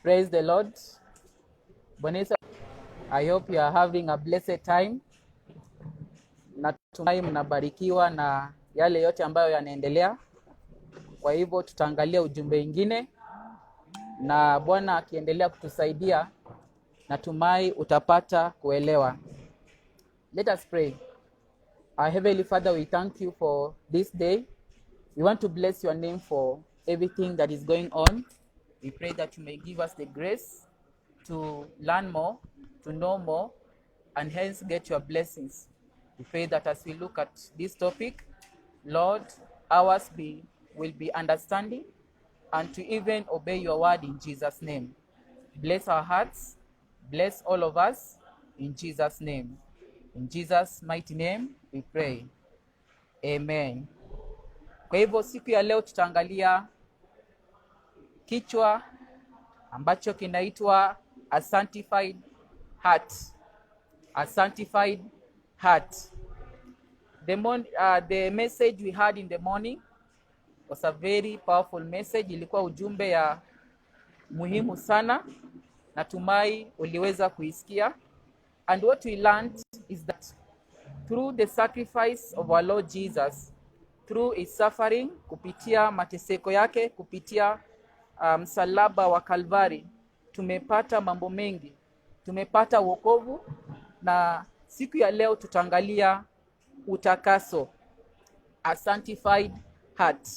Praise the Lord. Bonesa, I hope you are having a blessed time. Natumai mnabarikiwa na yale yote ambayo yanaendelea. Kwa hivyo tutaangalia ujumbe mwingine, na Bwana akiendelea kutusaidia, natumai utapata kuelewa. Let us pray. Our Heavenly Father, we thank you for this day. We want to bless your name for everything that is going on. We pray that you may give us the grace to learn more, to know more, and hence get your blessings. We pray that as we look at this topic, Lord, ours will be understanding and to even obey your word in Jesus' name. Bless our hearts, bless all of us in Jesus' name. In Jesus' mighty name we pray. Amen. Kwa hivyo siku ya leo tutaangalia kichwa ambacho kinaitwa a sanctified heart. A sanctified heart. The message we had in the morning was a very powerful message. Ilikuwa ujumbe ya muhimu sana. Natumai uliweza kuisikia. And what we learned is that through the sacrifice of our Lord Jesus, through his suffering, kupitia mateseko yake, kupitia msalaba wa Kalvari, tumepata mambo mengi. Tumepata wokovu, na siku ya leo tutaangalia utakaso, a sanctified heart.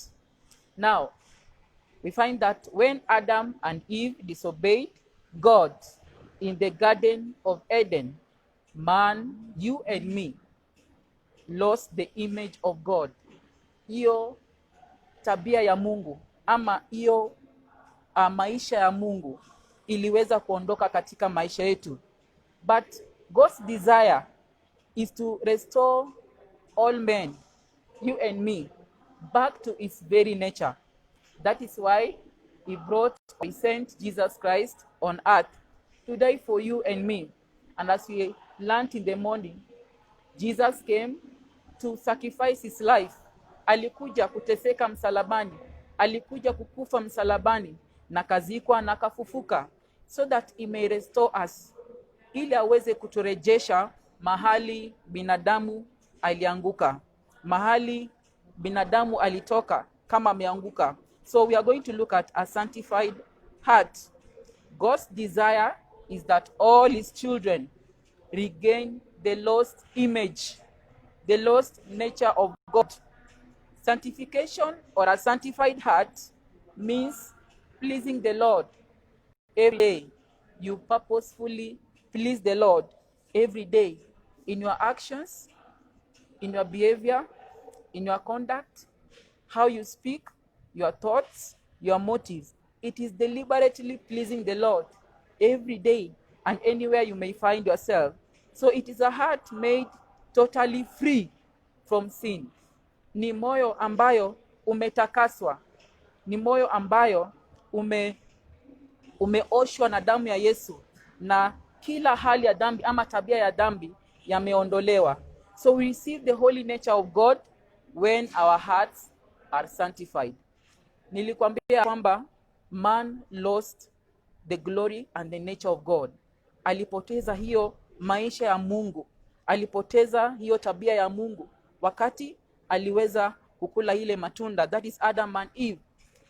Now, we find that when Adam and Eve disobeyed God in the Garden of Eden, man, you and me, lost the image of God. Hiyo tabia ya Mungu ama hiyo maisha ya Mungu iliweza kuondoka katika maisha yetu. But God's desire is to restore all men, you and me, back to its very nature. That is why he sent Jesus Christ on earth to die for you and me. And as we learned in the morning, Jesus came to sacrifice his life. Alikuja kuteseka msalabani, alikuja kukufa msalabani, na kazikwa na kafufuka, so that he may restore us, ili aweze kuturejesha mahali binadamu alianguka, mahali binadamu alitoka kama ameanguka. So we are going to look at a sanctified heart. God's desire is that all his children regain the lost image, the lost nature of God. Sanctification or a sanctified heart means pleasing the Lord every day. You purposefully please the Lord every day in your actions, in your behavior, in your conduct, how you speak, your thoughts, your motives. It is deliberately pleasing the Lord every day and anywhere you may find yourself. So it is a heart made totally free from sin. Ni moyo ambayo umetakaswa. Ni moyo ambayo umeoshwa na damu ya Yesu, na kila hali ya dhambi ama tabia ya dhambi yameondolewa. So we receive the holy nature of God when our hearts are sanctified. Nilikwambia kwamba man lost the glory and the nature of God. Alipoteza hiyo maisha ya Mungu. Alipoteza hiyo tabia ya Mungu wakati aliweza kukula ile matunda, that is Adam and Eve.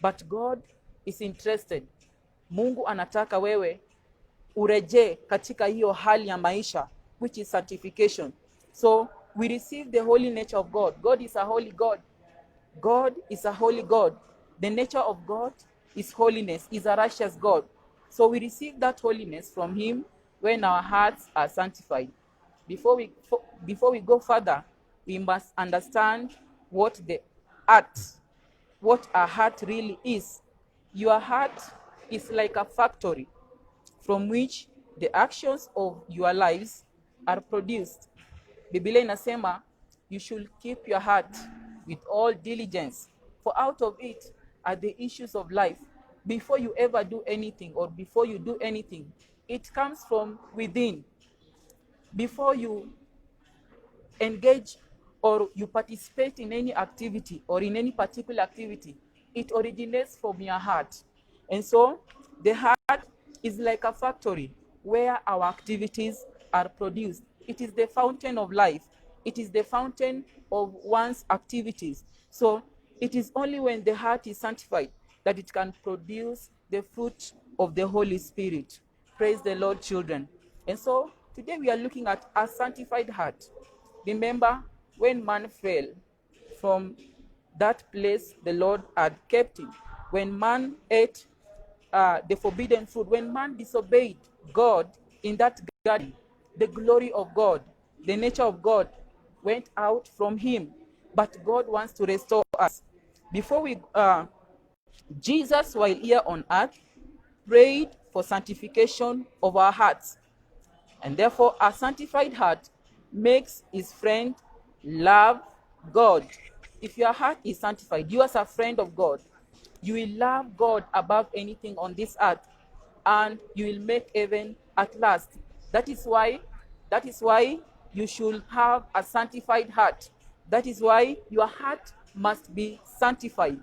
But God is interested. Mungu anataka wewe urejee katika hiyo hali ya maisha, which is sanctification. So we receive the holy nature of God. God is a holy God. God is a holy God. The nature of God is holiness, is a righteous God. So we receive that holiness from him when our hearts are sanctified. Before we go further, we must understand what a heart really is. Your heart is like a factory from which the actions of your lives are produced. Biblia inasema you should keep your heart with all diligence, for out of it are the issues of life. Before you ever do anything, or before you do anything, it comes from within. Before you engage or you participate in any activity or in any particular activity, it originates from your heart. And so the heart is like a factory where our activities are produced. It is the fountain of life. It is the fountain of one's activities. So it is only when the heart is sanctified that it can produce the fruit of the Holy Spirit. Praise the Lord, children. And so today we are looking at a sanctified heart. Remember, when man fell from that place the Lord had kept him, when man ate the forbidden fruit, when man disobeyed God in that garden, the glory of God, the nature of God went out from him. But God wants to restore us. Before we, Jesus, while here on earth, prayed for sanctification of our hearts. And therefore, a sanctified heart makes his friend love God. If your heart is sanctified, you as a friend of God, you will love God above anything on this earth, and you will make heaven at last. That is why you should have a sanctified heart. That is why your heart must be sanctified.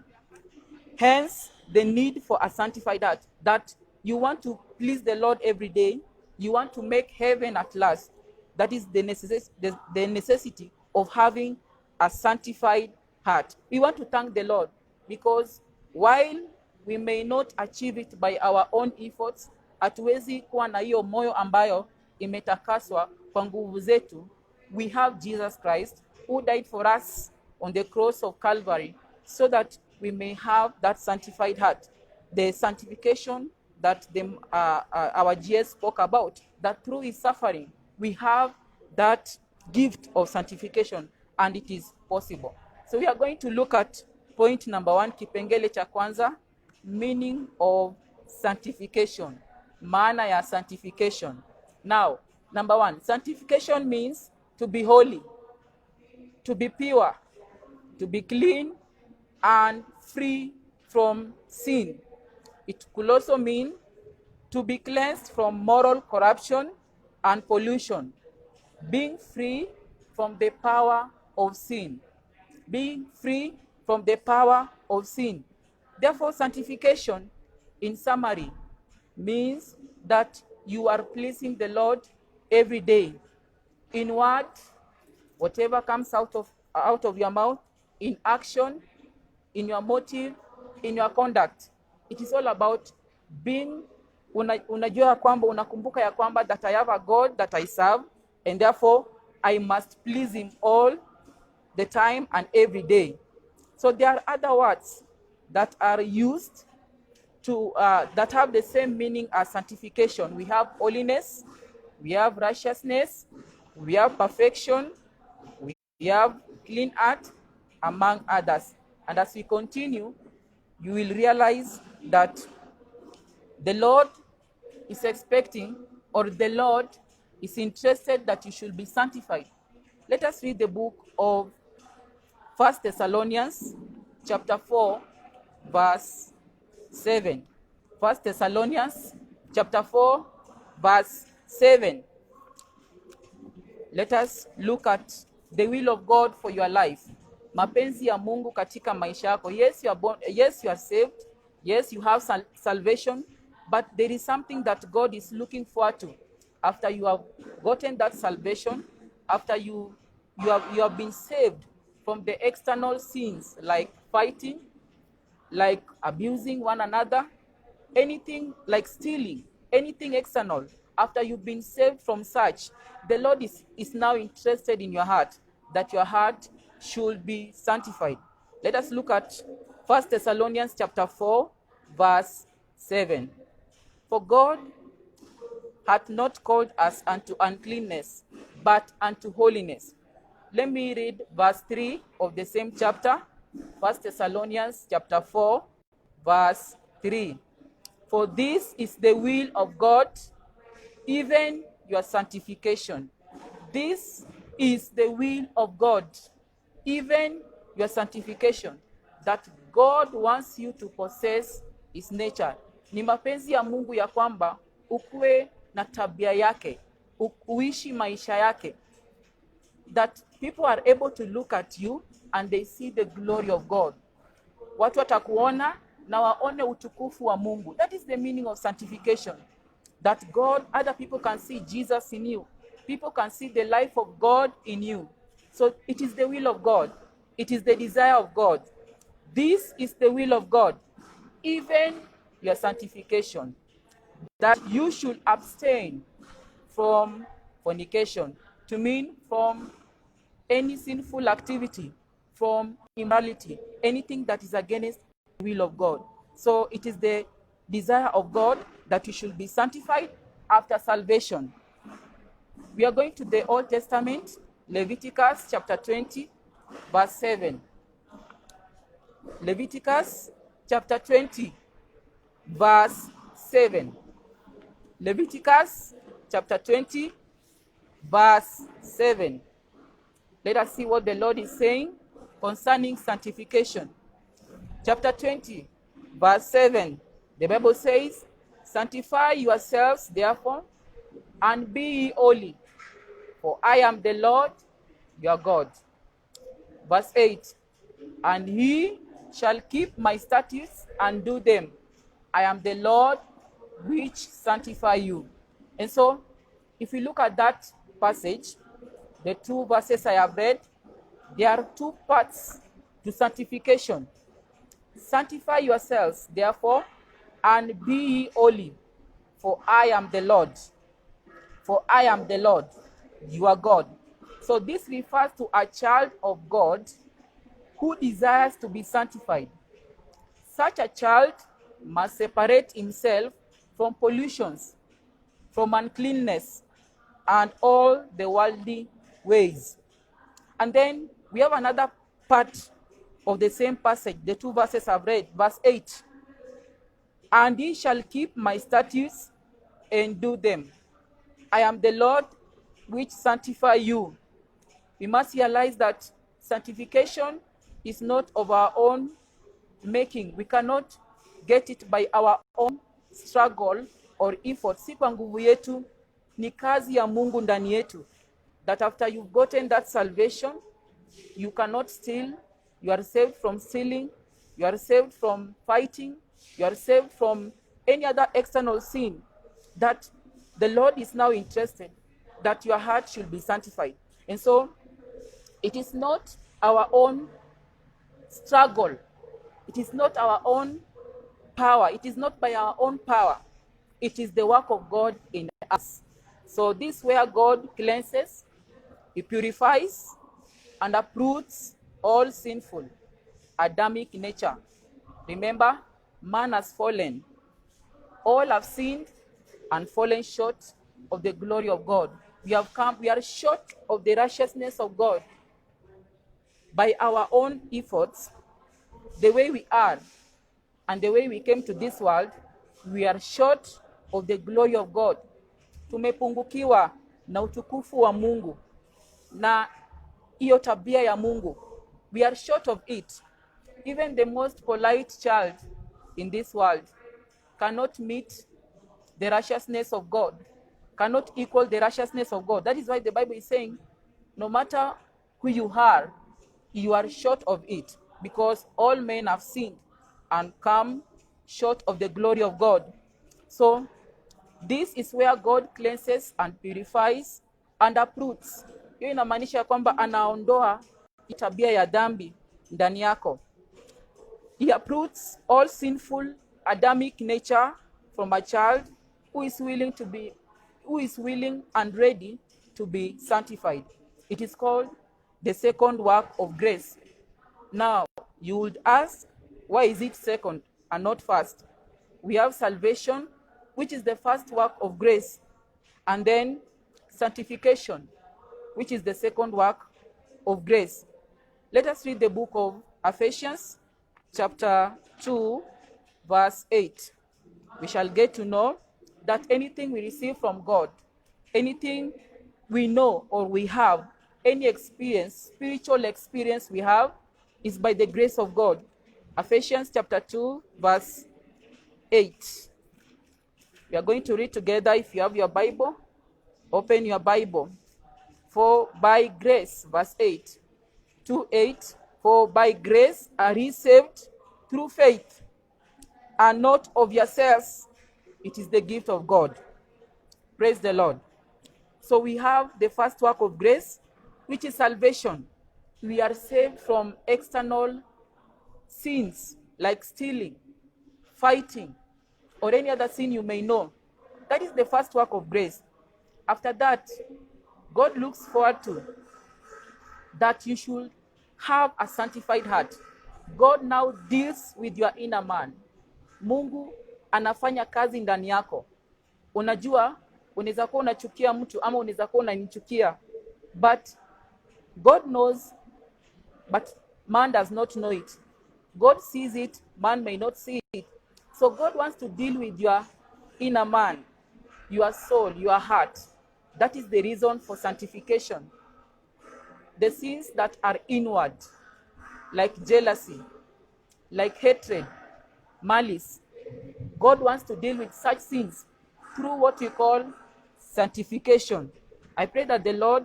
Hence, the need for a sanctified heart, that you want to please the Lord every day. You want to make heaven at last. That is the necessity of having a sanctified heart. We want to thank the Lord because while we may not achieve it by our own efforts, hatuwezi kuwa na hiyo moyo ambayo imetakaswa kwa nguvu zetu. We have Jesus Christ who died for us on the cross of Calvary so that we may have that sanctified heart. The sanctification that our GS spoke about, that through his suffering, we have that gift of sanctification, and it is possible. So we are going to look at point number 1, kipengele cha kwanza, meaning of sanctification. Maana ya sanctification. Now, number 1, sanctification means to be holy, to be pure, to be clean, and free from sin. It could also mean to be cleansed from moral corruption and pollution, being free from the power of sin. Being free from the power of sin. Therefore, sanctification, in summary, means that you are pleasing the Lord every day. In word, whatever comes out of your mouth, in action, in your motive, in your conduct. It is all about being, unajua kwamba, unakumbuka ya kwamba that I have a God that I serve, and therefore I must please him all the time and every day. So there are other words that are used to that have the same meaning as sanctification. We have holiness, we have righteousness, we have perfection, we have clean heart, among others. And as we continue, you will realize that the Lord is expecting, or the Lord is interested that you should be sanctified. Let us read the book of 1 Thessalonians chapter 4, verse 7. 1 Thessalonians chapter 4, verse 7. Let us look at the will of God for your life. Mapenzi ya Mungu katika maisha yako. Yes, you are born, yes, you are saved. Yes, you have salvation, but there is something that God is looking forward to. After you have gotten that salvation, after you have been saved from the external sins like fighting, like abusing one another, anything like stealing, anything external. After you've been saved from such, the Lord is now interested in your heart, that your heart should be sanctified. Let us look at 1 Thessalonians chapter 4, verse 7. For God hath not called us unto uncleanness, but unto holiness. Let me read verse 3 of the same chapter, 1 Thessalonians chapter 4, verse 3. For this is the will of God, even your sanctification. This is the will of God, even your sanctification, that God wants you to possess his nature. Ni mapenzi ya Mungu ya kwamba ukue na tabia yake, uishi maisha yake, that people are able to look at you and they see the glory of God. Watu watakuona na waone utukufu wa Mungu. That is the meaning of sanctification. that God, other people can see Jesus in you. People can see the life of God in you. So it is the will of God. It is the desire of God. This is the will of God, even your sanctification, that you should abstain from fornication, to mean from any sinful activity, from immorality, anything that is against the will of God. So it is the desire of God that you should be sanctified after salvation. We are going to the Old Testament, Leviticus chapter 20, verse 7. Leviticus chapter 20, verse 7. Leviticus chapter 20, verse 7. Let us see what the Lord is saying concerning sanctification. Chapter 20, verse 7. The Bible says, "Sanctify yourselves, therefore, and be ye holy, for I am the Lord your God." Verse 8. "And he shall keep my statutes and do them. I am the Lord which sanctify you." And so, if you look at that passage, the two verses I have read, there are two parts to sanctification. "Sanctify yourselves, therefore, and be ye holy, for I am the Lord. For I am the Lord, your God." So this refers to a child of God who desires to be sanctified. Such a child must separate himself from pollutions, from uncleanness, and all the worldly ways. And then we have another part of the same passage, the two verses I've read, verse 8. "And ye shall keep my statutes and do them. I am the Lord which sanctify you." We must realize that sanctification is not of our own making. We cannot get it by our own struggle or effort. Si kwa nguvu yetu, ni kazi ya Mungu ndani yetu. That after you've gotten that salvation, you cannot steal. You are saved from stealing. You are saved from fighting. You are saved from any other external sin. That the Lord is now interested that your heart should be sanctified. And so, it is not our own struggle. It is not our own power. It is not by our own power. It is the work of God in us. So this is where God cleanses, He purifies, and uproots all sinful Adamic nature. Remember, man has fallen. All have sinned and fallen short of the glory of God. We are short of the righteousness of God. By our own efforts, the way we are and the way we came to this world, we are short of the glory of God. Tumepungukiwa na utukufu wa Mungu na hiyo tabia ya Mungu. We are short of it. Even the most polite child in this world cannot meet the righteousness of God, cannot equal the righteousness of God. That is why the Bible is saying, no matter who you are short of it, because all men have sinned and come short of the glory of God. So this is where God cleanses and purifies and uproots. Hiyo inamaanisha kwamba anaondoa tabia ya dhambi ndani yako. He uproots all sinful Adamic nature from a child who is willing and ready to be sanctified. It is called the second work of grace. Now, you would ask, why is it second and not first? We have salvation, which is the first work of grace, and then sanctification, which is the second work of grace. Let us read the book of Ephesians, chapter 2, verse 8. We shall get to know that anything we receive from God, anything we know or we have, any experience, spiritual experience we have, is by the grace of God. Ephesians chapter 2, verse 8. We are going to read together. If you have your Bible, open your Bible. For by grace, verse 8, 2:8, for by grace are ye saved through faith, and not of yourselves, it is the gift of God. Praise the Lord. So we have the first work of grace, which is salvation. We are saved from external sins like stealing, fighting, or any other sin you may know. That is the first work of grace. After that, God looks forward to that you should have a sanctified heart. God now deals with your inner man. Mungu anafanya kazi ndani yako. Unajua, unaweza kuwa unachukia mtu ama unaweza kuwa unanichukia, but God knows, but man does not know it. God sees it, man may not see it. So God wants to deal with your inner man, your soul, your heart. That is the reason for sanctification. The sins that are inward, like jealousy, like hatred, malice, God wants to deal with such sins through what we call sanctification. I pray that the Lord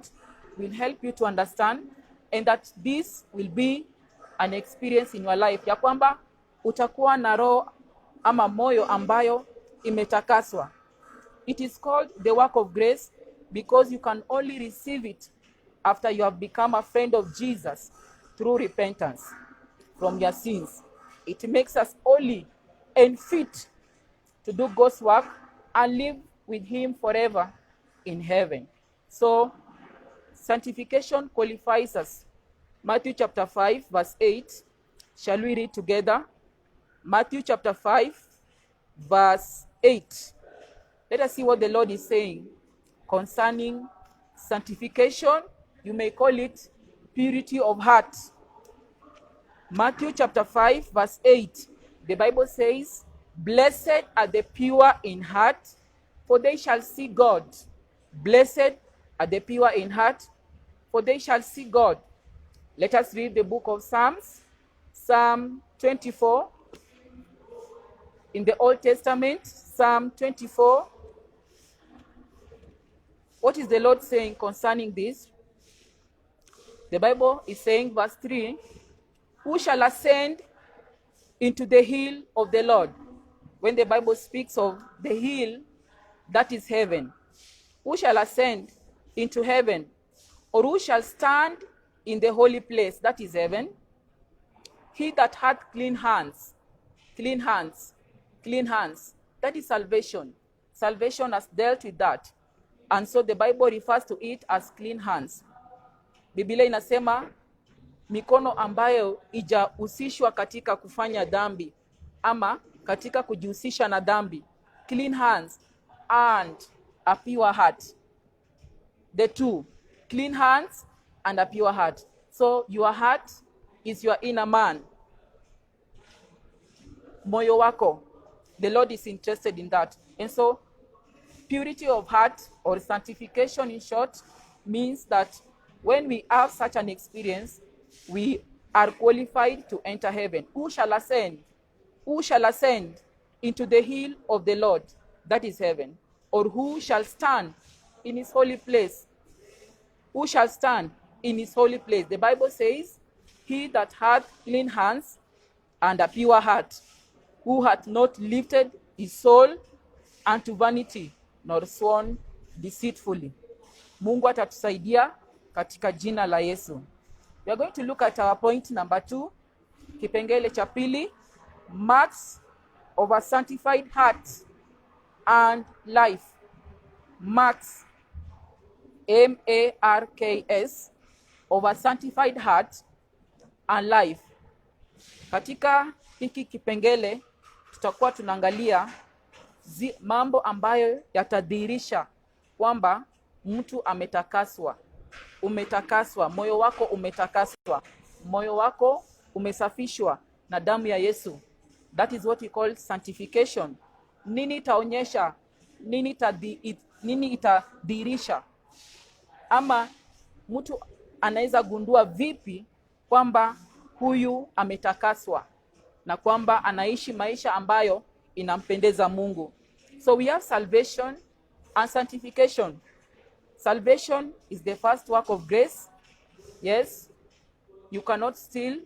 will help you to understand, and that this will be an experience in your life, ya kwamba utakuwa na roho ama moyo ambayo imetakaswa. It is called the work of grace because you can only receive it after you have become a friend of Jesus through repentance from your sins. It makes us holy and fit to do God's work and live with him forever in heaven. So sanctification qualifies us. Matthew chapter 5 verse 8. Shall we read together? Matthew chapter 5 verse 8. Let us see what the Lord is saying concerning sanctification. You may call it purity of heart. Matthew chapter 5 verse 8. The Bible says, "Blessed are the pure in heart, for they shall see God." Blessed are the pure in heart, for they shall see God. Let us read the book of Psalms, Psalm 24. In the Old Testament, Psalm 24. What is the Lord saying concerning this? The Bible is saying, verse 3, "Who shall ascend into the hill of the Lord?" When the Bible speaks of the hill, that is heaven. Who shall ascend into heaven? Or who shall stand in the holy place, that is heaven? He that hath clean hands, clean hands, clean hands. That is salvation. Salvation has dealt with that. And so the Bible refers to it as clean hands. Biblia inasema mikono ambayo ijahusishwa katika kufanya dhambi ama katika kujihusisha na dhambi. Clean hands and a pure heart. The two, clean hands and a pure heart. So your heart is your inner man. Moyo wako. The Lord is interested in that. And so purity of heart, or sanctification in short, means that when we have such an experience, we are qualified to enter heaven. Who shall ascend? Who shall ascend into the hill of the Lord? That is heaven. Or who shall stand in his holy place? Who shall stand in his holy place? The Bible says, "He that hath clean hands and a pure heart, who hath not lifted his soul unto vanity, nor sworn deceitfully." Mungu atatusaidia katika jina la Yesu. We are going to look at our point number 2, kipengele cha pili, marks of a sanctified heart and life. Marks, M-A-R-K-S, of a sanctified heart and life. Katika hiki kipengele tutakuwa tunaangalia mambo ambayo yatadhihirisha kwamba mtu ametakaswa. Umetakaswa, moyo wako umetakaswa, moyo wako umesafishwa na damu ya Yesu. That is what we call sanctification. Nini itaonyesha, nini itadhihirisha, ama mtu anaweza gundua vipi kwamba huyu ametakaswa na kwamba anaishi maisha ambayo inampendeza Mungu. So we have salvation and sanctification. Salvation is the first work of grace. Yes, you cannot steal,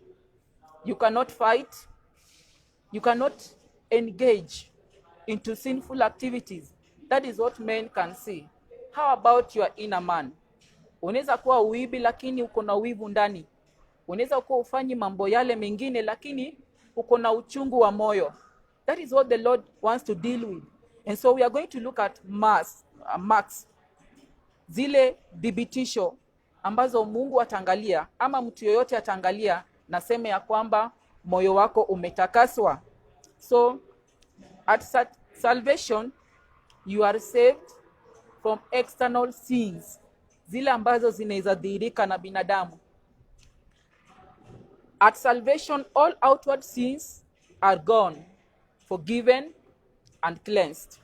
you cannot fight, you cannot engage into sinful activities. That is what men can see. How about your inner man? Unaweza kuwa uibi lakini uko na wivu ndani. Unaweza kuwa ufanyi mambo yale mengine lakini uko na uchungu wa moyo. That is what the Lord wants to deal with. And so we are going to look at marks. Zile dhibitisho ambazo Mungu ataangalia ama mtu yoyote ataangalia na sema ya kwamba moyo wako umetakaswa. So at salvation you are saved from external sins, zile ambazo zinaweza dhihirika na binadamu. At salvation all outward sins are gone, forgiven and cleansed.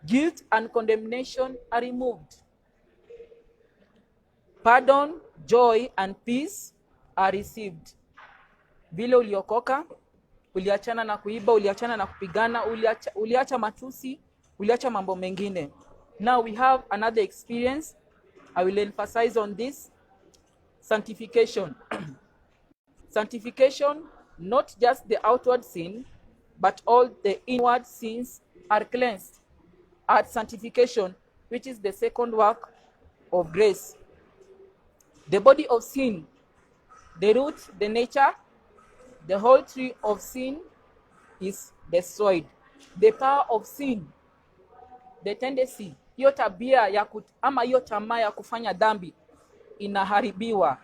Guilt and condemnation are removed. Pardon, joy and peace are received. Vile uliokoka, uliachana na kuiba, uliachana na kupigana, uliacha matusi, uliacha mambo mengine. Now we have another experience. I will emphasize on this. Sanctification. Sanctification, not just the outward sin, but all the inward sins are cleansed. At sanctification, which is the second work of grace. The body of sin, the root, the nature, the whole tree of sin is destroyed. The power of sin, the tendency, hiyo tabia ama hiyo tamaa ya kufanya dhambi inaharibiwa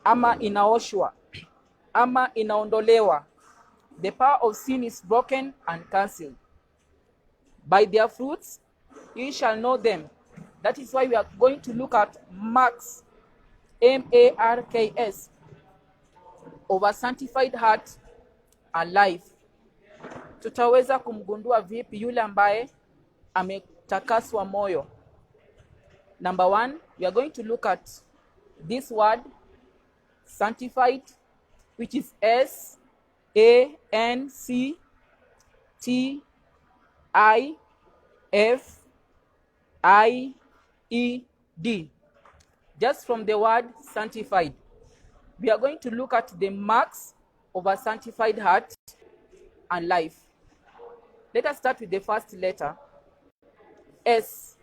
ama inaoshwa ama inaondolewa. The power of sin is broken and cancelled. By their fruits you shall know them. That is why we are going to look at marks, M-A-R-K-S, of a sanctified heart and life. Tutaweza kumgundua vipi yule ambaye ametakaswa moyo? Number one, we are going to look at this word sanctified, which is S-A-N-C-T-I-F-I-E-D. Just from the word sanctified. We are going to look at the marks of a sanctified heart and life. Let us start with the first letter, S.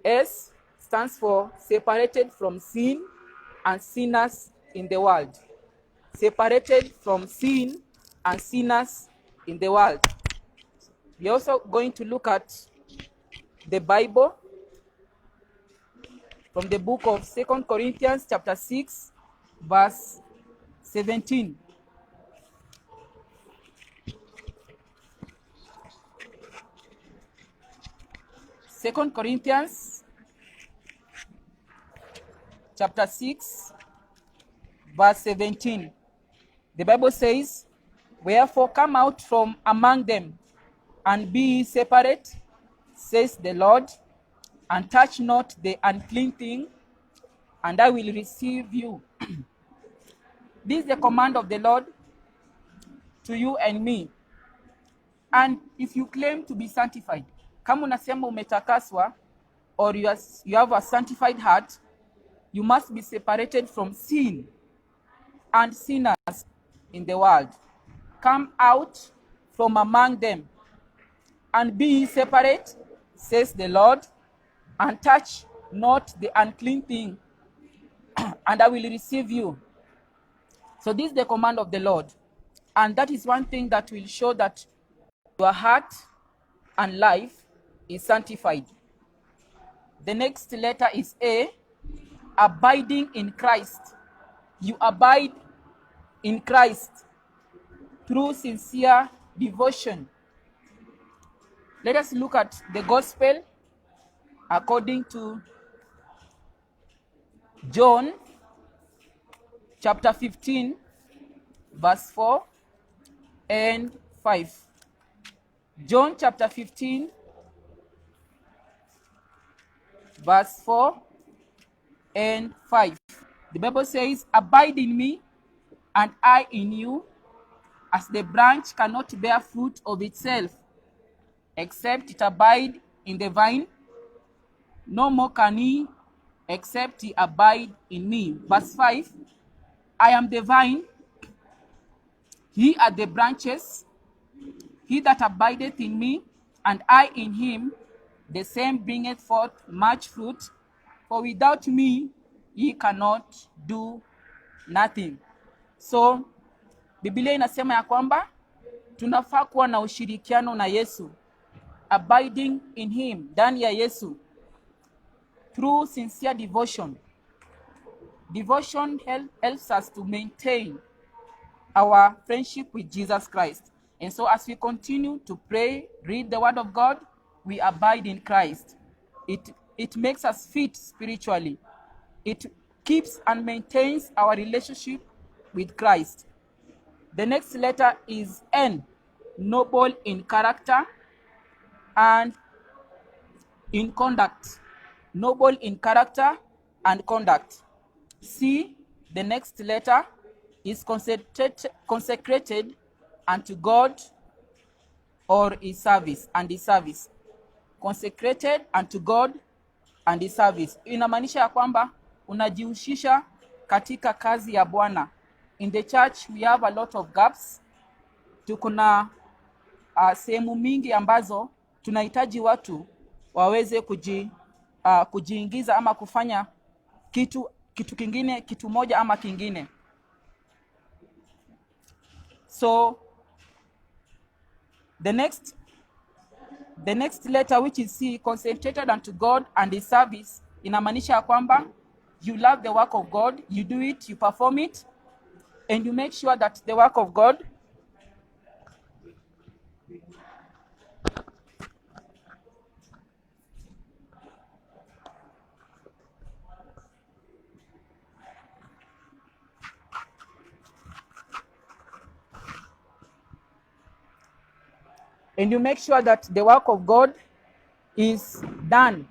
S stands for separated from sin and sinners in the world. Separated from sin and sinners in the world. We are also going to look at the Bible from the book of 2 Corinthians chapter 6, verse 17. Second Corinthians chapter 6, verse 17. The Bible says, "Wherefore come out from among them, and be ye separate, says the Lord, and touch not the unclean thing, and I will receive you." This is the command of the Lord to you and me. And if you claim to be sanctified, kama unasema umetakaswa, or you have a sanctified heart, you must be separated from sin and sinners in the world. Come out from among them, and be separate, says the Lord, and touch not the unclean thing, and I will receive you. So this is the command of the Lord. And that is one thing that will show that your heart and life is sanctified. The next letter is A, abiding in Christ. You abide in Christ through sincere devotion. Let us look at the gospel according to John chapter 15, verse 4 and 5. John chapter 15, verse 4 and 5. The Bible says, "Abide in me, and I in you, as the branch cannot bear fruit of itself, except it abide in the vine, no more can ye, except ye abide in me." Verse 5, "I am the vine, ye are the branches. He that abideth in me, and I in him, the same bringeth forth much fruit, for without me ye cannot do nothing. So Biblia inasema ya kwamba tunafaa kuwa na ushirikiano na Yesu, abiding in him, ndani ya Yesu, through sincere devotion. Devotion helps us to maintain our friendship with Jesus Christ. And so as we continue to pray, read the word of God, we abide in Christ. It makes us fit spiritually. It keeps and maintains our relationship with Christ. The next letter is N, noble in character and in conduct. Noble in character and conduct. C, the next letter, is consecrated unto God or his service and his service. Consecrated unto God and his service. Inamaanisha ya kwamba unajihusisha katika kazi ya Bwana. In the church we have a lot of gaps. Tukuna sehemu mingi ambazo tunahitaji watu waweze kujiingiza ama kufanya kitu kingine, kitu moja ama kingine. So the next letter, which is C, consecrated unto God and his service, inamaanisha ya kwamba you love the work of God, you do it, you perform it, and you make sure that the work of God is done.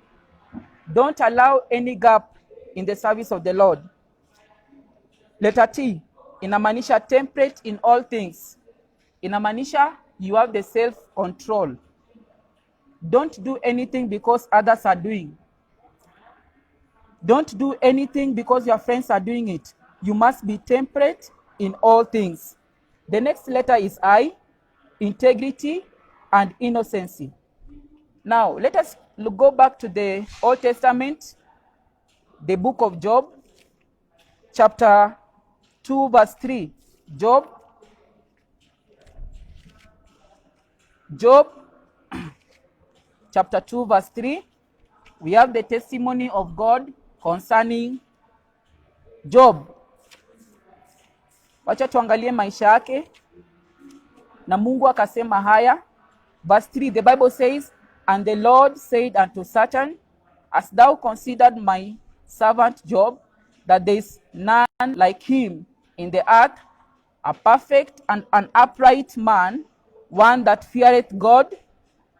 Don't allow any gap in the service of the Lord. Letter T, inamaanisha temperate in all things. Inamaanisha you have the self-control. Don't do anything because others are doing. Don't do anything because your friends are doing it. You must be temperate in all things. The next letter is I, integrity and innocency. Now, let us go back to the Old Testament, the book of Job, chapter 2, verse 3. Job, chapter 2, verse 3. We have the testimony of God concerning Job. Wacha tuangalie maisha yake. Na Mungu akasema haya. Verse 3, the Bible says, and the Lord said unto Satan, hast thou considered my servant Job, that there is none like him in the earth, a perfect and an upright man, one that feareth God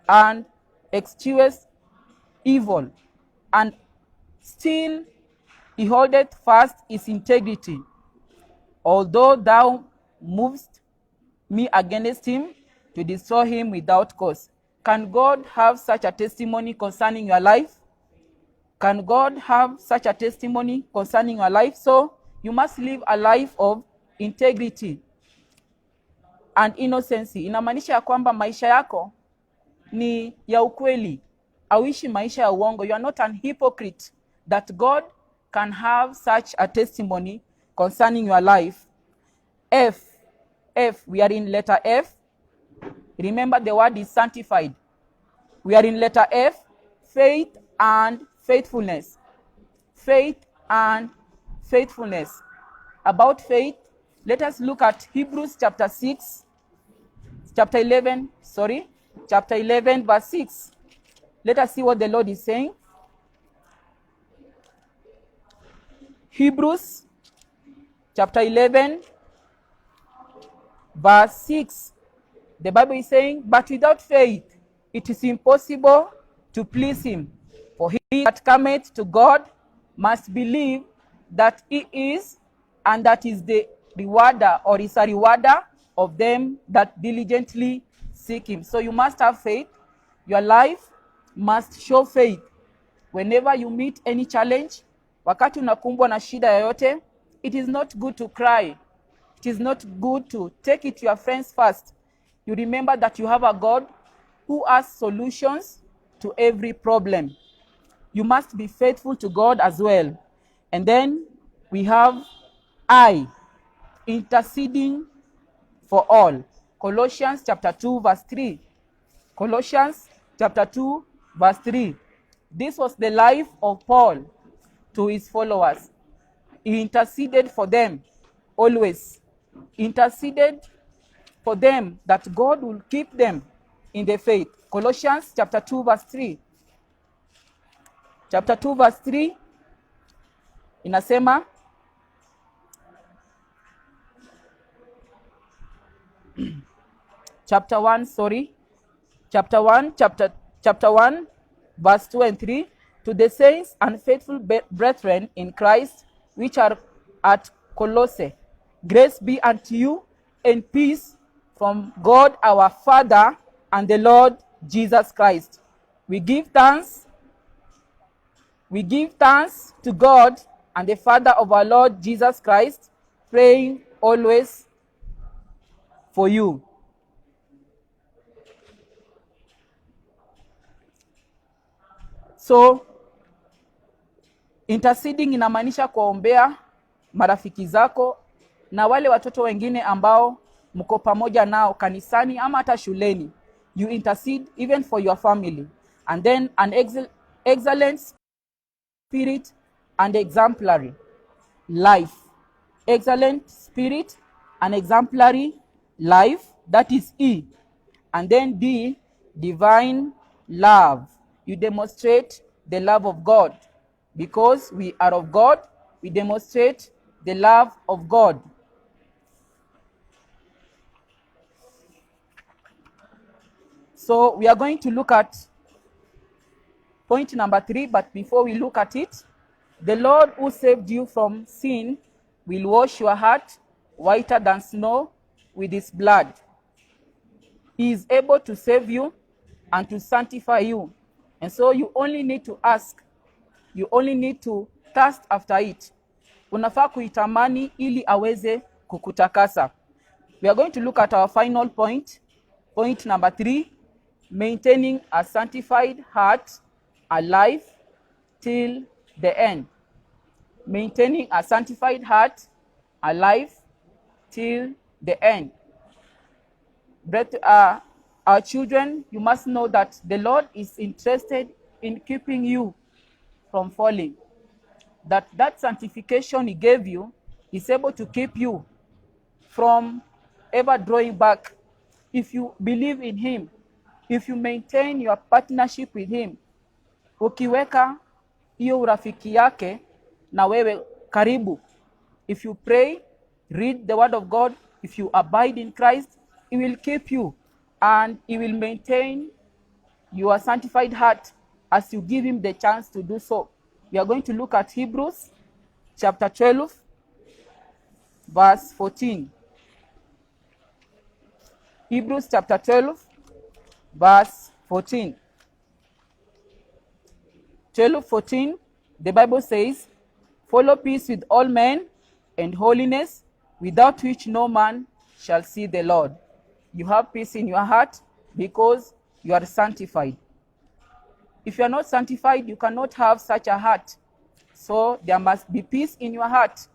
and escheweth evil, and still he holdeth fast his integrity. Although thou movest me against him to destroy him without cause. Can God have such a testimony concerning your life? Can God have such a testimony concerning your life? So you must live a life of integrity and innocency. Inamaanisha ya kwamba maisha yako ni ya ukweli. Auishi maisha ya uongo. You are not an hypocrite. That God can have such a testimony concerning your life. F, we are in letter F. Remember, the word is sanctified. We are in letter F, faith and faithfulness. Faith and faithfulness. About faith, let us look at Hebrews chapter 11, verse 6. Let us see what the Lord is saying. Hebrews chapter 11, verse 6. The Bible is saying, but without faith it is impossible to please him. For he that cometh to God must believe that he is, and that is the rewarder, or is a rewarder of them that diligently seek him. So you must have faith. Your life must show faith. Whenever you meet any challenge, wakati unakumbwa na shida yoyote, it is not good to cry. It is not good to take it to your friends first. You remember that you have a God who has solutions to every problem. You must be faithful to God as well. And then we have I, interceding for all. Colossians chapter 2 verse 3. Colossians chapter 2 verse 3. This was the life of Paul to his followers. He interceded for them always. Interceded for them that God will keep them in the faith. Colossians chapter 2 verse 3. Chapter 2 verse 3 inasema chapter 1 verse 2 and 3, to the saints and faithful brethren in Christ which are at Colossae, grace be unto you and peace from God our Father and the Lord Jesus Christ. We give thanks to God and the Father of our Lord Jesus Christ, praying always for you. So interceding inamaanisha kuombea marafiki zako na wale watoto wengine ambao mko pamoja nao kanisani ama hata shuleni. You intercede even for your family. And then an excellent spirit and exemplary life. Excellent spirit and exemplary life, that is E. And then D, divine love. You demonstrate the love of God. Because we are of God, we demonstrate the love of God. So we are going to look at point number 3, but before we look at it, the Lord who saved you from sin will wash your heart whiter than snow with his blood. He is able to save you and to sanctify you. And so you only need to ask. You only need to thirst after it. Unafaa kuitamani ili aweze kukutakasa. We are going to look at our final point. Point number 3, maintaining a sanctified heart alive till the end. Maintaining a sanctified heart alive till the end. But our children, you must know that the Lord is interested in keeping you from falling. That sanctification he gave you is able to keep you from ever drawing back. If you believe in him, if you maintain your partnership with him, ukiweka hiyo urafiki yake na wewe karibu, if you pray, read the word of God, if you abide in Christ, he will keep you and he will maintain your sanctified heart as you give him the chance to do so. We are going to look at Hebrews chapter 12 verse 14. Hebrews chapter 12 verse 14. 12:14, the Bible says, follow peace with all men and holiness, without which no man shall see the Lord. You have peace in your heart because you are sanctified. If you are not sanctified, you cannot have such a heart. So there must be peace in your heart.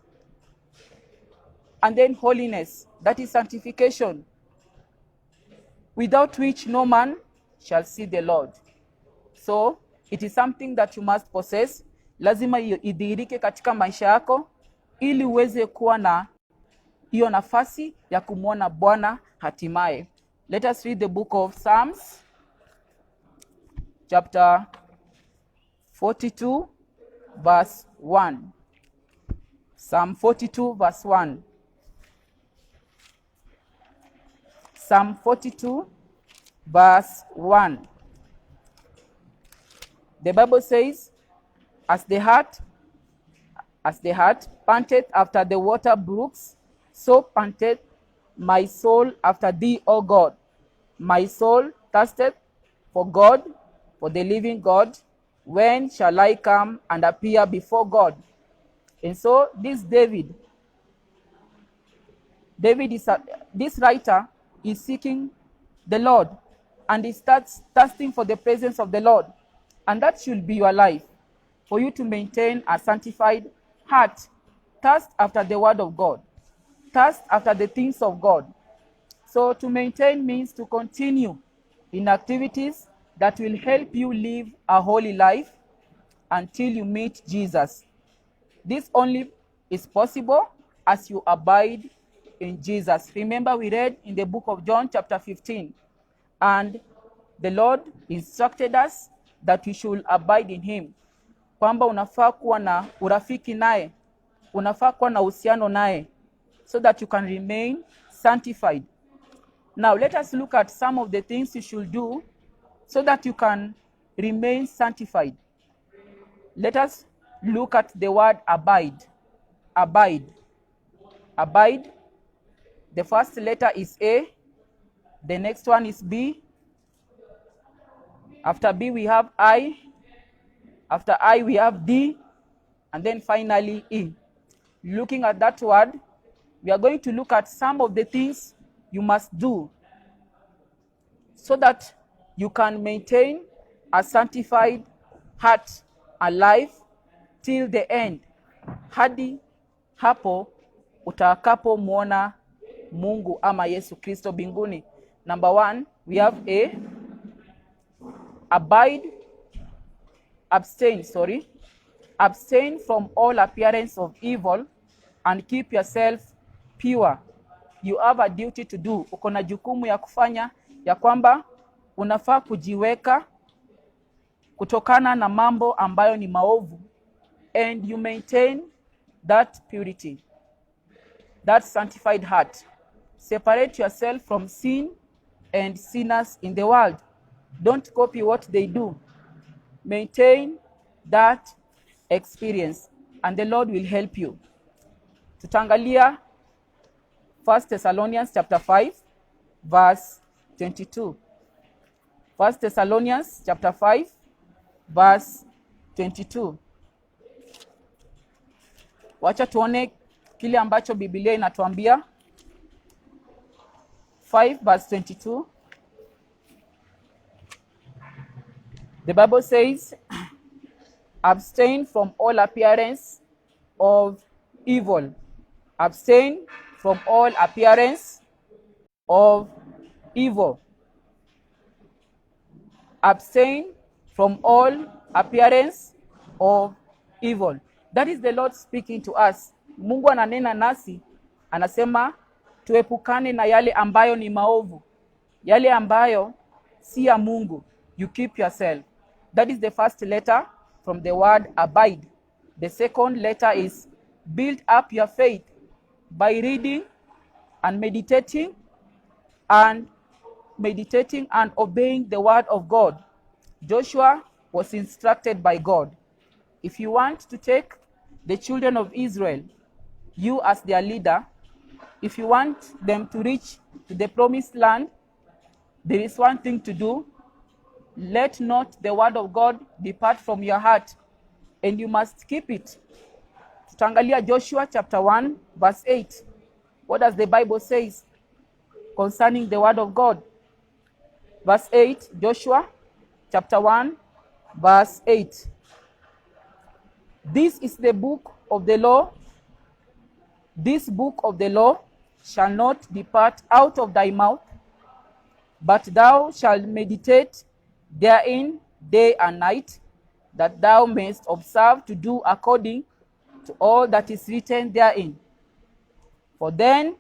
And then holiness, that is sanctification, without which no man shall see the Lord. So it is something that you must possess. Lazima idhihirike katika maisha yako ili uweze kuwa na hiyo nafasi ya kumwona Bwana hatimaye. Let us read the book of Psalms chapter 42 verse 1. Psalm 42 verse 1. Psalm 42 verse 1. The Bible says, as the heart panteth after the water brooks, so panteth my soul after thee, O God. My soul thirsteth for God, for the living God. When shall I come and appear before God? And so this this writer is seeking the Lord, and it starts thirsting for the presence of the Lord. And that should be your life, for you to maintain a sanctified heart. Thirst after the word of God. Thirst after the things of God. So to maintain means to continue in activities that will help you live a holy life until you meet Jesus. This only is possible as you abide in Jesus. Remember, we read in the book of John chapter 15, and the Lord instructed us that we should abide in him, kwamba unafaa kuwa na urafiki naye, unafaa kuwa na uhusiano naye, so that you can remain sanctified. Now let us look at some of the things you should do so that you can remain sanctified. Let us look at the word abide. Abide. Abide. The first letter is A. The next one is B. After B we have I. After I we have D. And then finally E. Looking at that word, we are going to look at some of the things you must do so that you can maintain a sanctified heart and life till the end, hadi hapo utakapo muona Mungu ama Yesu Kristo binguni. Number 1, we have A. Abstain from all appearance of evil and keep yourself pure. You have a duty to do. Uko na jukumu ya kufanya, ya kwamba unafaa kujiweka kutokana na mambo ambayo ni maovu, and you maintain that purity, that sanctified heart. Separate yourself from sin and sinners in the world. Don't copy what they do. Maintain that experience and the Lord will help you. Tutaangalia 1 Thessalonians chapter 5 verse 22. 1 Thessalonians chapter 5 verse 22. Wacha tuone kile ambacho Biblia inatuambia. 5 verse 22. The Bible says, abstain from all appearance of evil. Abstain from all appearance of evil. Abstain from all appearance of evil. That is the Lord speaking to us. Mungu ananena nasi, anasema tuepukane na yale ambayo ni maovu, yale ambayo si ya Mungu. You keep yourself. That is the first letter from the word abide. The second letter is build up your faith by reading and meditating and obeying the word of God. Joshua was instructed by God. If you want to take the children of Israel, you as their leader, if you want them to reach to the promised land, there is one thing to do. Let not the word of God depart from your heart, and you must keep it. Tutaangalia Joshua chapter 1 verse 8. What does the Bible say concerning the word of God? Verse 8, Joshua chapter 1 verse 8. This is the book of the law. This book of the law shall not depart out of thy mouth, but thou shalt meditate therein day and night, that thou mayest observe to do according to all that is written therein. For then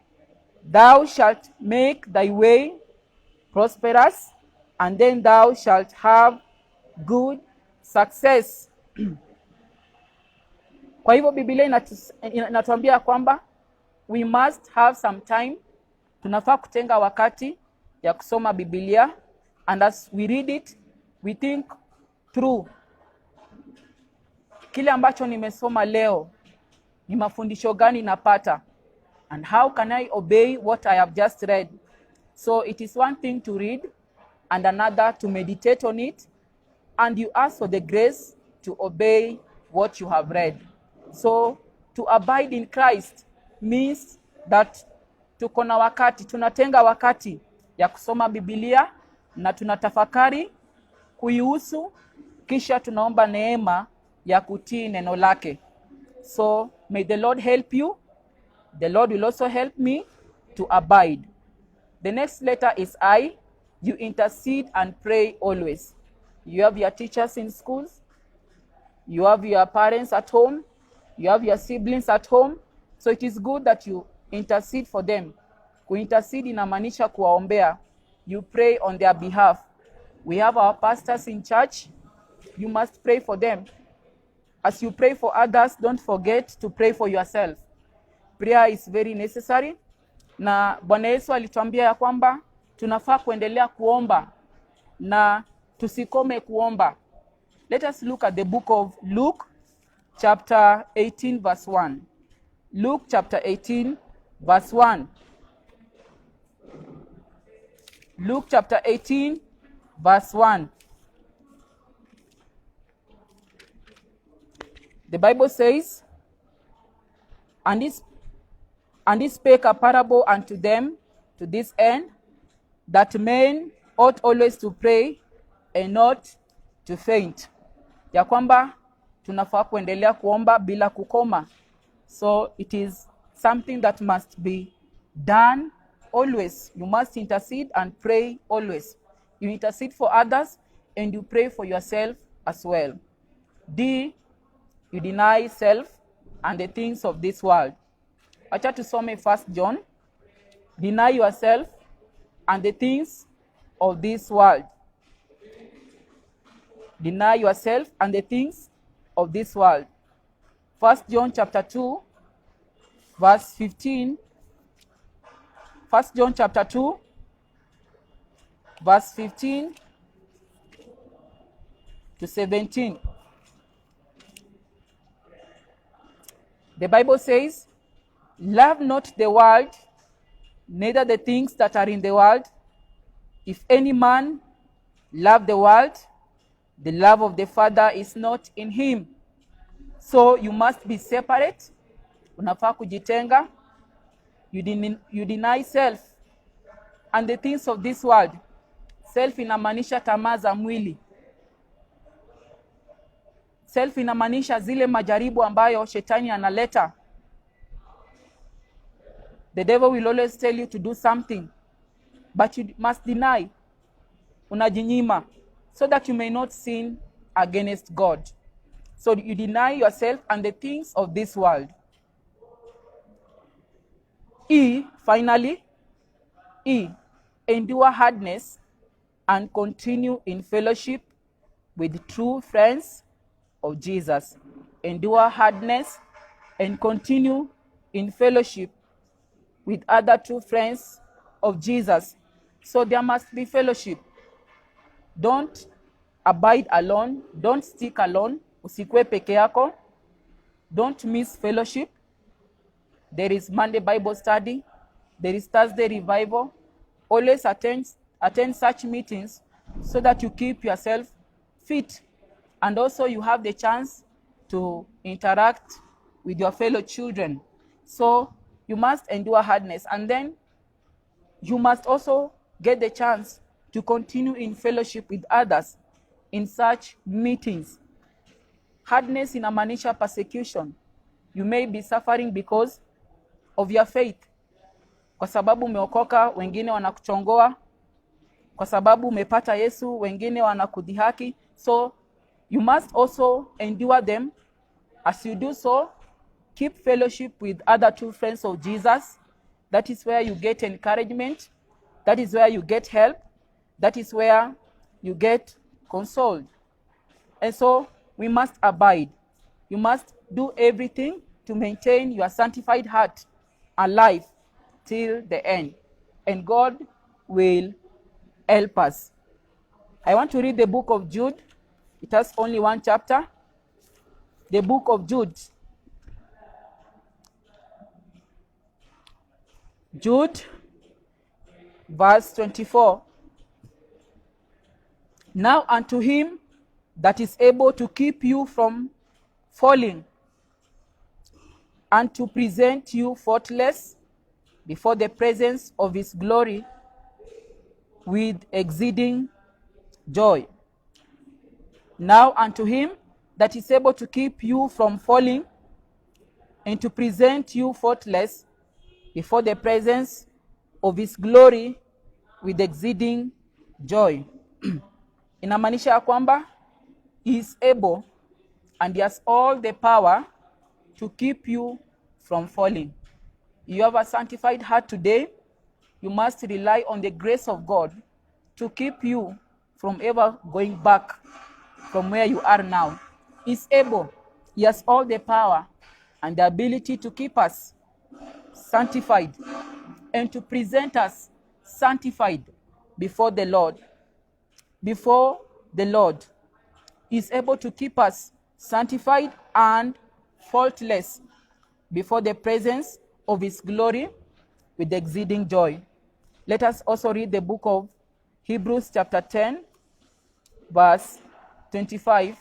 thou shalt make thy way prosperous, and then thou shalt have good success. Kwa hivyo Biblia inatuambia kwamba we must have some time. Tunafaa kutenga wakati ya kusoma Biblia, and as we read it, we think through kile ambacho nimesoma leo, ni mafundisho gani napata, and how can I obey what I have just read. So it is one thing to read and another to meditate on it, and you ask for the grace to obey what you have read. So to abide in Christ means that tuko na wakati, tunatenga wakati ya kusoma Biblia na tunatafakari kuihusu, kisha tunaomba neema ya kutii neno lake. So may the Lord help you. The Lord will also help me to abide. The next letter is I. You intercede and pray always. You have your teachers in schools. You have your parents at home. You have your siblings at home. So it is good that you intercede for them. Kuintercede inamaanisha kuwaombea. You pray on their behalf. We have our pastors in church. You must pray for them. As you pray for others, don't forget to pray for yourself. Prayer is very necessary. Na Bwana Yesu alituambia ya kwamba tunafaa kuendelea kuomba na tusikome kuomba. Let us look at the book of Luke chapter 18 verse 1. Luke chapter 18 verse 1. Luke chapter 18 verse 1. The Bible says, And he spake a parable unto them to this end, that men ought always to pray and not to faint. Ya kwamba tunafaa kuendelea kuomba bila kukoma. So it is something that must be done always. You must intercede and pray always. You intercede for others and you pray for yourself as well. D, you deny self and the things of this world. Acha tusome 1 John. Deny yourself and the things of this world. Deny yourself and the things of this world. 1 John chapter 2 verse 15. 1 John chapter 2 verse 15 to 17. The Bible says, Love not the world, neither the things that are in the world. If any man love the world, the love of the Father is not in him. So you must be separate. Unafaa kujitenga. You deny self and the things of this world. Self inamaanisha tamaa za mwili. Self inamaanisha zile majaribu ambayo shetani analeta. The devil will always tell you to do something, but you must deny. Unajinyima, so that you may not sin against God. So you deny yourself and the things of this world. Finally, endure hardness and continue in fellowship with true friends of Jesus. Endure hardness and continue in fellowship with other true friends of Jesus. So there must be fellowship. Don't abide alone. Don't stick alone. Usikwe peke yako. Don't miss fellowship. There is Monday Bible study. There is Thursday revival. Always attend such meetings so that you keep yourself fit. And also you have the chance to interact with your fellow children. So you must endure hardness. And then you must also get the chance to continue in fellowship with others in such meetings. Hardness inamaanisha persecution. You may be suffering because of your faith. Kwa sababu umeokoka, wengine wanakuchongoa. Kwa sababu umepata Yesu, wengine wanakudhihaki. So you must also endure them. As you do so, keep fellowship with other true friends of Jesus. That is where you get encouragement. That is where you get help. That is where you get consoled. And so we must abide. You must do everything to maintain your sanctified heart alive till the end. And God will help us. I want to read the book of Jude. It has only one chapter. The book of Jude. Jude, verse 24. Now unto him that is able to keep you from falling, and to present you faultless before the presence of his glory with exceeding joy. Now unto him that is able to keep you from falling and to present you faultless before the presence of his glory with exceeding joy. Inamaanisha ya kwamba he is able and he has all the power to keep you from falling. You have a sanctified heart today. You must rely on the grace of God to keep you from ever going back from where you are now. He's able. He has all the power and the ability to keep us sanctified and to present us sanctified before the Lord. Before the Lord. He's able to keep us sanctified and faultless before the presence of his glory with exceeding joy. Let us also read the book of Hebrews chapter 10, verse 25.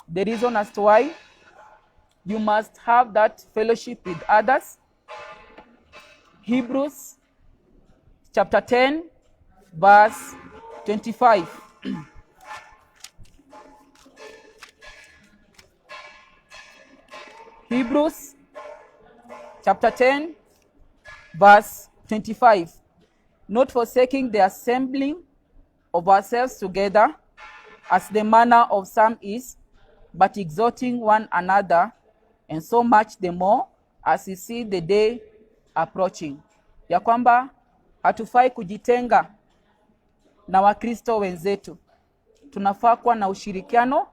The reason as to why you must have that fellowship with others. Hebrews chapter 10, verse 25. Hebrews chapter 10, verse 25. Not forsaking the assembling of ourselves together, as the manner of some is, but exhorting one another, and so much the more as you see the day approaching. Ya kwamba hatufai kujitenga na Wakristo wenzetu. Tunafaa kuwa na ushirikiano,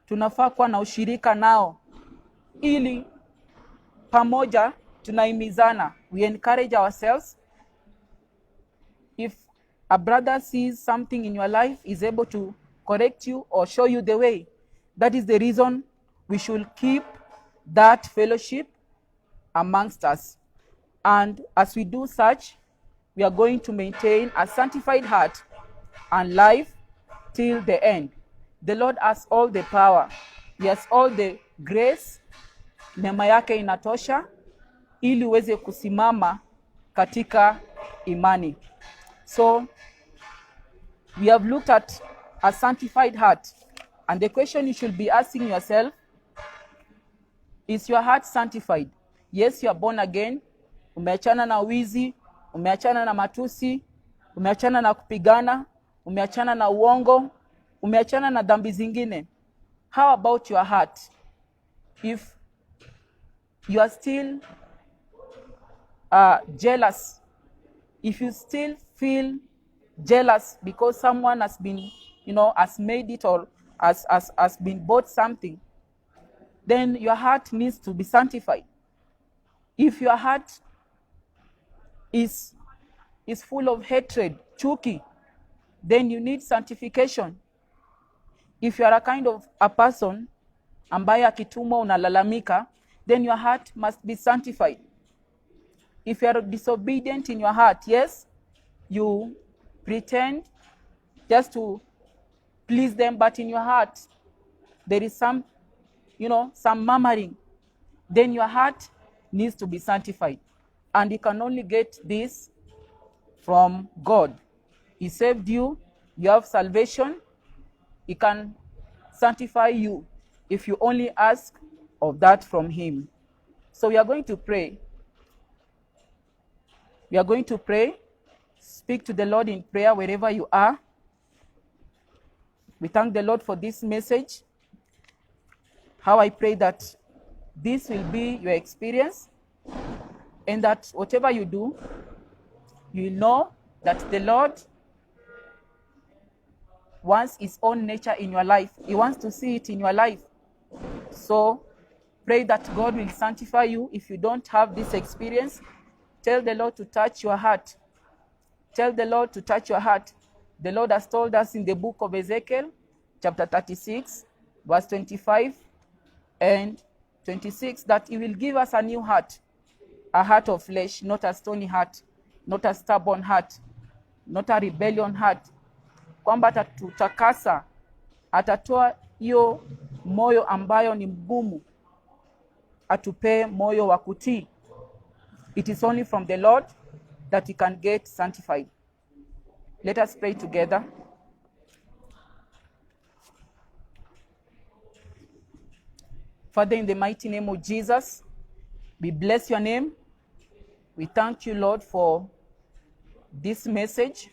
tunafaa kuwa na ushirika nao, ili pamoja tunaimizana. We encourage ourselves. If a brother sees something in your life, is able to correct you or show you the way. That is the reason we should keep that fellowship amongst us. And as we do such, we are going to maintain a sanctified heart and life till the end. The Lord has all the power. He has all the grace. Neema yake inatosha ili uweze kusimama katika imani. So we have looked at a sanctified heart, and the question you should be asking yourself, is your heart sanctified? Yes, you are born again. Umeachana na wizi, umeachana na matusi, umeachana na kupigana, umeachana na uongo, umeachana na dhambi zingine. How about your heart? If you are still jealous, if you still feel jealous because someone has been, has made it or has been bought something, then your heart needs to be sanctified. If your heart is full of hatred, chuki, then you need sanctification. If you are a kind of a person ambaye akitumwa unalalamika, then your heart must be sanctified. If you are disobedient in your heart, yes, you pretend just to please them, but in your heart there is some murmuring, then your heart needs to be sanctified. And you can only get this from God. He saved you, you have salvation. He can sanctify you if you only ask of that from him. So we are going to pray. We are going to pray. Speak to the Lord in prayer wherever you are. We thank the Lord for this message. How I pray that this will be your experience, and that whatever you do, you know that the Lord wants his own nature in your life. He wants to see it in your life. So pray that God will sanctify you. If you don't have this experience, tell the Lord to touch your heart. Tell the Lord to touch your heart. The Lord has told us in the book of Ezekiel, chapter 36, verse 25 and 26, that he will give us a new heart, a heart of flesh, not a stony heart, not a stubborn heart, not a rebellion heart. Kwamba atatutakasa, atatoa hiyo moyo ambayo ni mgumu, atupe moyo wa kutii. It is only from the Lord that he can get sanctified. Let us pray together. Father, in the mighty name of Jesus, we bless your name. We thank you, Lord, for this message.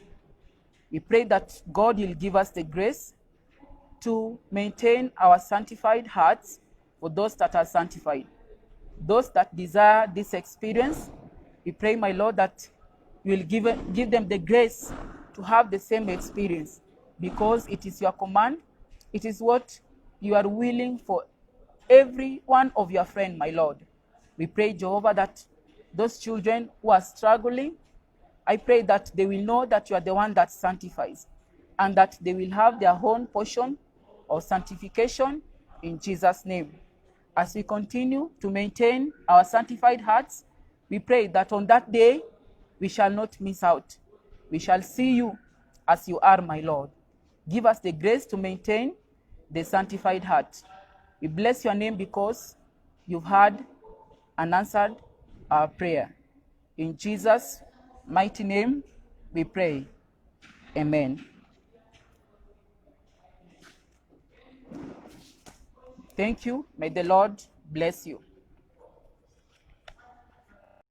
We pray that God will give us the grace to maintain our sanctified hearts for those that are sanctified. Those that desire this experience, we pray, my Lord, that you will give them the grace to have the same experience, because it is your command. It is what you are willing for every one of your friends, my Lord. We pray, Jehovah, that those children who are struggling, I pray that they will know that you are the one that sanctifies, and that they will have their own portion of sanctification in Jesus' name. As we continue to maintain our sanctified hearts, we pray that on that day, we shall not miss out. We shall see you as you are, my Lord. Give us the grace to maintain the sanctified heart. We bless your name because you've heard and answered our prayer. In Jesus' mighty name, we pray. Amen. Thank you. May the Lord bless you.